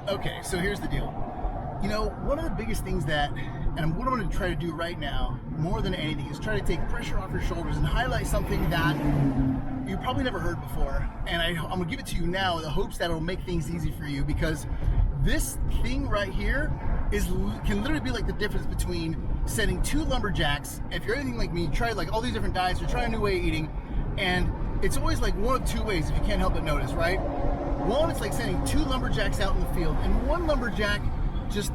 Okay, so here's the deal. One of the biggest things and what I'm going to try to do right now, more than anything, is try to take pressure off your shoulders and highlight something that you probably never heard before. And I'm going to give it to you now in the hopes that it'll make things easy for you, because this thing right here can literally be like the difference between setting two lumberjacks. If you're anything like me, you try like all these different diets, you're trying a new way of eating, and it's always like one of two ways if you can't help but notice, right? One, it's like sending two lumberjacks out in the field, and one lumberjack just,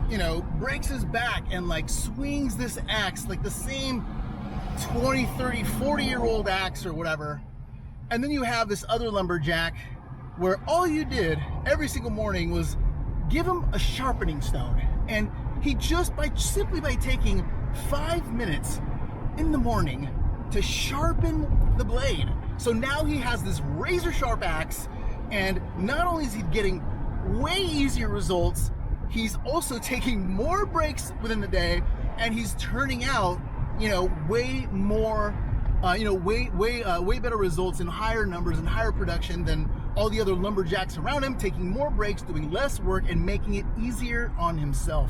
breaks his back and like swings this axe, like the same 20, 30, 40-year-old axe or whatever. And then you have this other lumberjack where all you did every single morning was give him a sharpening stone. And he just simply by taking 5 minutes in the morning to sharpen the blade. So now he has this razor sharp axe, and not only is he getting way easier results, he's also taking more breaks within the day, and he's turning out, way more, way better results and higher numbers and higher production than all the other lumberjacks around him, taking more breaks, doing less work, and making it easier on himself.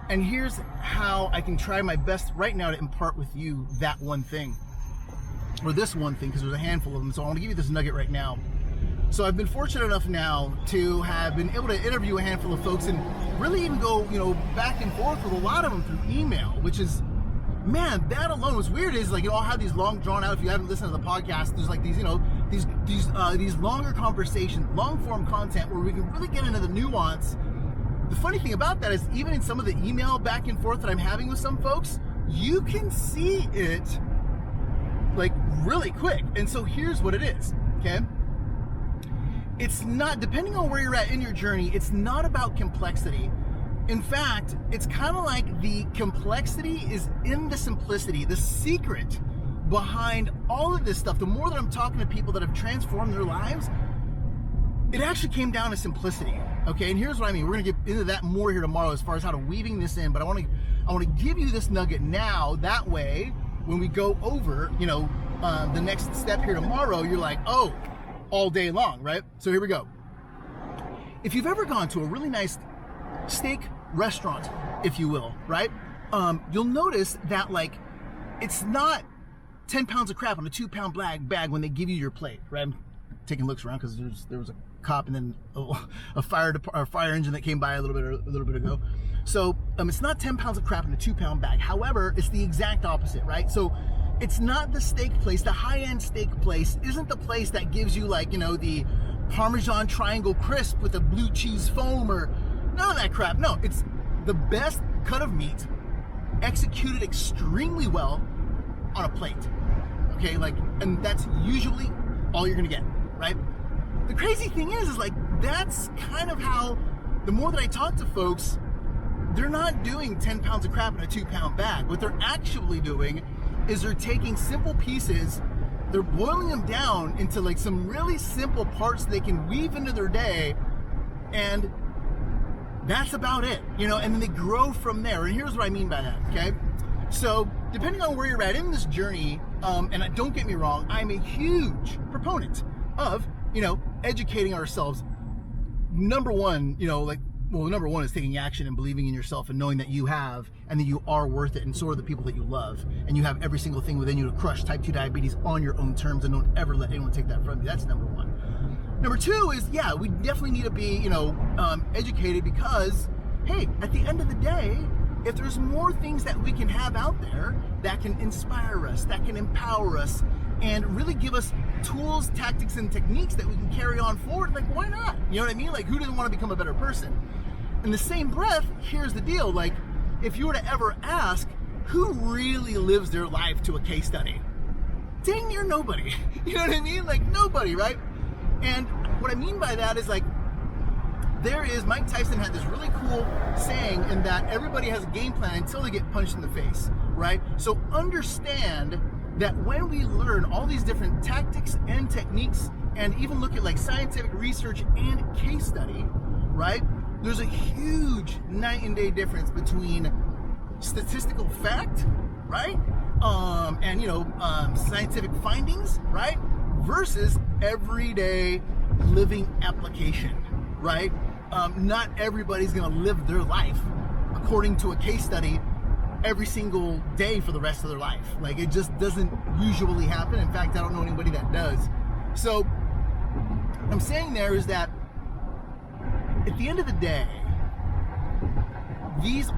And here's how I can try my best right now to impart with you that one thing, or this one thing, because there's a handful of them. So I want to give you this nugget right now. So I've been fortunate enough now to have been able to interview a handful of folks and really even go, back and forth with a lot of them through email, which is, man, that alone was weird. Is like, I'll have these long drawn out, if you haven't listened to the podcast, there's like these, these longer conversations, long form content where we can really get into the nuance. The funny thing about that is even in some of the email back and forth that I'm having with some folks, you can see it like really quick. And so here's what it is, okay? It's not, depending on where you're at in your journey, it's not about complexity. In fact, it's kind of like the complexity is in the simplicity. The secret behind all of this stuff, the more that I'm talking to people that have transformed their lives, it actually came down to simplicity. Okay, and here's what I mean. We're gonna get into that more here tomorrow as far as how to weaving this in, but I want to give you this nugget now. That way, when we go over, the next step here tomorrow, you're like, oh, all day long, right? So here we go. If you've ever gone to a really nice steak restaurant, if you will, right? You'll notice that like it's not 10 pounds of crap on a 2-pound bag when they give you your plate, right? I'm taking looks around because there was a cop and then a fire engine that came by a little bit ago. So it's not 10 pounds of crap in a 2-pound bag. However, it's the exact opposite, right? So it's not the steak place. The high-end steak place isn't the place that gives you like, the Parmesan triangle crisp with a blue cheese foam or none of that crap. No, it's the best cut of meat executed extremely well on a plate. Okay, and that's usually all you're gonna get, right? The crazy thing is like, that's kind of how, the more that I talk to folks, they're not doing 10 pounds of crap in a 2-pound bag. What they're actually doing is they're taking simple pieces, they're boiling them down into like some really simple parts they can weave into their day, and that's about it, and then they grow from there. And here's what I mean by that, okay? So depending on where you're at in this journey, and don't get me wrong, I'm a huge proponent of, educating ourselves. Number one, number one is taking action and believing in yourself and knowing that you have and that you are worth it, and so are the people that you love, and you have every single thing within you to crush type 2 diabetes on your own terms, and don't ever let anyone take that from you. That's number one. Number two is, we definitely need to be, educated, because, hey, at the end of the day, if there's more things that we can have out there that can inspire us, that can empower us, and really give us tools, tactics, and techniques that we can carry on forward, like, why not? You know what I mean? Like, who doesn't want to become a better person? In the same breath, here's the deal. Like, if you were to ever ask who really lives their life to a case study, dang near nobody. You know what I mean? Like, nobody, right? And what I mean by that is like, Mike Tyson had this really cool saying in that everybody has a game plan until they get punched in the face, right? So understand that when we learn all these different tactics and techniques, and even look at like scientific research and case study, right? There's a huge night and day difference between statistical fact, right? And scientific findings, right? Versus everyday living application, right? not everybody's gonna live their life according to a case study every single day for the rest of their life. Like, it just doesn't usually happen. In fact, I don't know anybody that does. So what I'm saying there is that at the end of the day,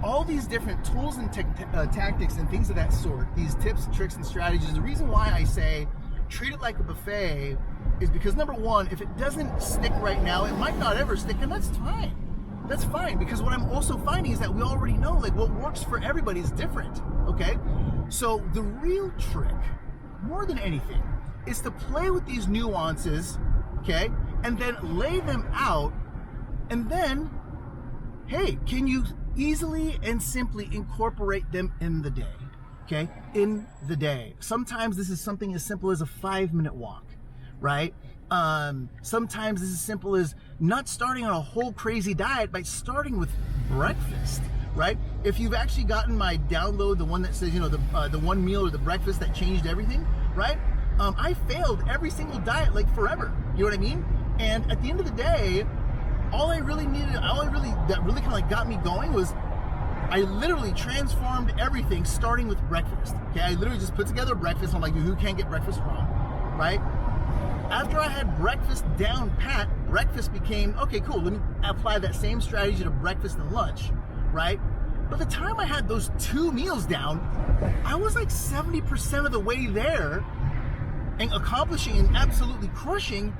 all these different tools and tactics and things of that sort, these tips, tricks, and strategies, the reason why I say treat it like a buffet is because, number one, if it doesn't stick right now, it might not ever stick, and that's fine. That's fine, because what I'm also finding is that we already know, like, what works for everybody is different, okay? So the real trick, more than anything, is to play with these nuances, okay, and then lay them out, and then, hey, can you easily and simply incorporate them in the day, okay? In the day. Sometimes this is something as simple as a 5-minute walk, right? Sometimes this is as simple as not starting on a whole crazy diet by starting with breakfast, right? If you've actually gotten my download, the one that says, you know, the one meal or the breakfast that changed everything, right? I failed every single diet like forever. You know what I mean? And at the end of the day, that really kind of like got me going was I literally transformed everything starting with breakfast. Okay, I literally just put together breakfast. I'm like, who can't get breakfast wrong, right? After I had breakfast down pat, breakfast became, okay, cool, let me apply that same strategy to breakfast and lunch, right? By the time I had those 2 meals down, I was like 70% of the way there and accomplishing and absolutely crushing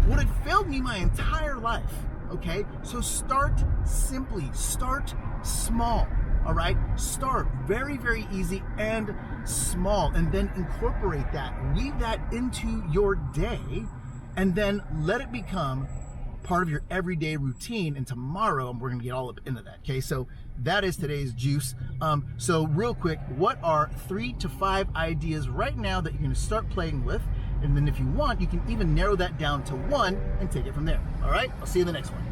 what had failed me my entire life, okay? So start simply, start small, all right? Start very, very easy and small, and then incorporate that, weave that into your day, and then let it become part of your everyday routine. And tomorrow we're gonna get all up into that, okay? So that is today's juice. So real quick, what are 3 to 5 ideas right now that you're gonna start playing with? And then if you want, you can even narrow that down to 1 and take it from there, all right? I'll see you in the next one.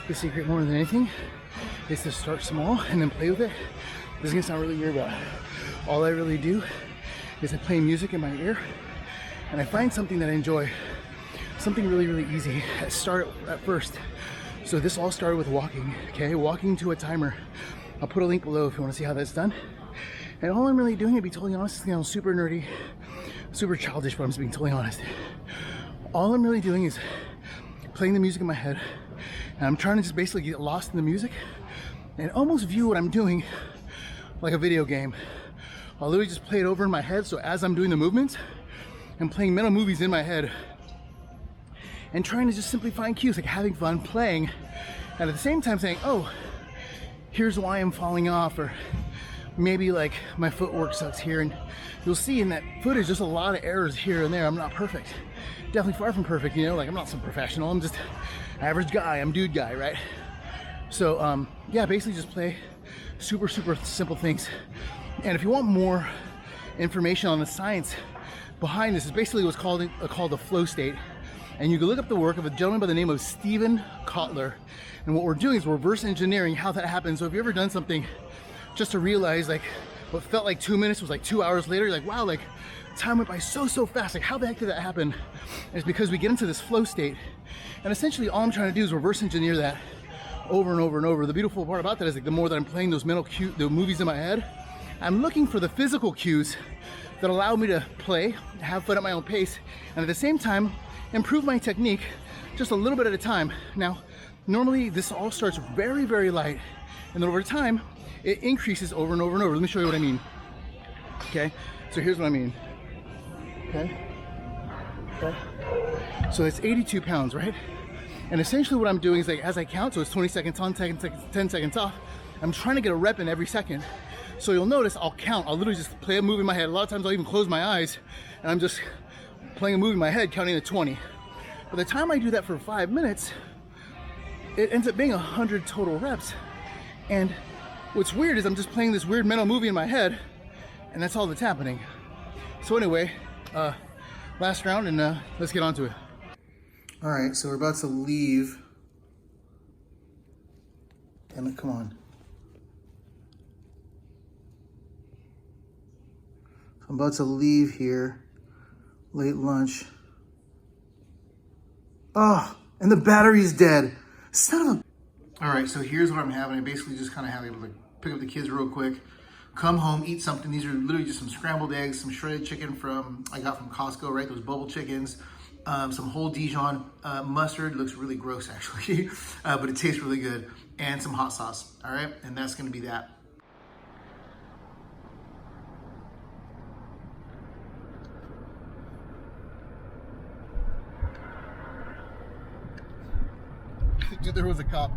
The secret, more than anything, is to start small and then play with it. This is gonna sound really weird, but all I really do is I play music in my ear and I find something that I enjoy, something really, really easy. I start at first. So this all started with walking, okay? Walking to a timer. I'll put a link below if you wanna see how that's done. And all I'm really doing, to be totally honest, is, you know, super nerdy, super childish, but I'm just being totally honest. All I'm really doing is playing the music in my head, and I'm trying to just basically get lost in the music and almost view what I'm doing like a video game. I'll literally just play it over in my head, so as I'm doing the movements, I'm playing mental movies in my head and trying to just simply find cues, like having fun playing, and at the same time saying, oh, here's why I'm falling off, or maybe like my footwork sucks here. And you'll see in that footage just a lot of errors here and there. I'm not perfect, definitely far from perfect, you know, like I'm not some professional, I'm just average guy, I'm dude guy, right? So yeah, basically just play super simple things. And if you want more information on the science behind this, is basically what's called the flow state. And you can look up the work of a gentleman by the name of Steven Kotler. And what we're doing is reverse engineering how that happens. So if you've ever done something just to realize like what felt like 2 minutes was like 2 hours later, you're like, wow, like time went by so fast, like how the heck did that happen? And it's because we get into this flow state, and essentially all I'm trying to do is reverse engineer that over and over and over. The beautiful part about that is like the more that I'm playing those mental cues, the movies in my head, I'm looking for the physical cues that allow me to play, have fun at my own pace, and at the same time improve my technique just a little bit at a time. Now, normally this all starts very light, and then over time it increases over and over and over. Let me show you what I mean. Okay, so here's what I mean. Okay, so it's 82 pounds, right? And essentially what I'm doing is like, as I count, so it's 20 seconds on, 10 seconds off, I'm trying to get a rep in every second. So you'll notice I'll count. I'll literally just play a movie in my head. A lot of times I'll even close my eyes and I'm just playing a movie in my head, counting to 20. By the time I do that for 5 minutes, it ends up being 100 total reps. And what's weird is I'm just playing this weird mental movie in my head, and that's all that's happening. So anyway, last round, and let's get on to it. All right, so we're about to leave. Emma, come on. I'm about to leave here, late lunch. Oh, and the battery's dead. Son of a... All right, so here's what I'm having. I basically just kind of have able to pick up the kids real quick, come home, eat something. These are literally just some scrambled eggs, some shredded chicken I got from Costco, right? Those bubble chickens, some whole Dijon mustard. Looks really gross actually, but it tastes really good. And some hot sauce, all right? And that's gonna be that. Dude, there was a cop.